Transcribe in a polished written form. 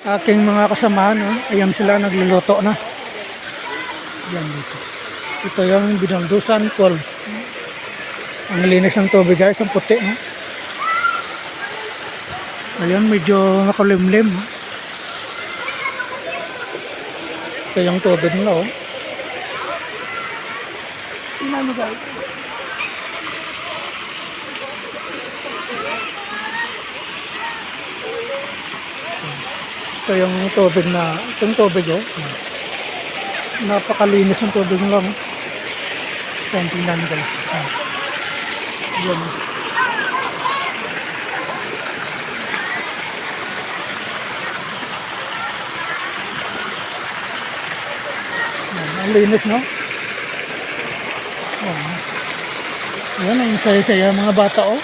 aking mga kasamahan. Oh. Ayan sila nagluluto na. Yan dito. Ito yung Binaldusan Falls. Ang linis ng tubig guys, ang puti. No? Ayan, medyo nakalimlim. No? Ito yung tubig nila. Oh. Tingnan mo guys. Ito yung tubig na, itong tubig oh. Napakalinis ng tubig nila. No? Tingnan mo guys. Yan. Ang linis, no? Yan, ang saya-saya mga bata, oh.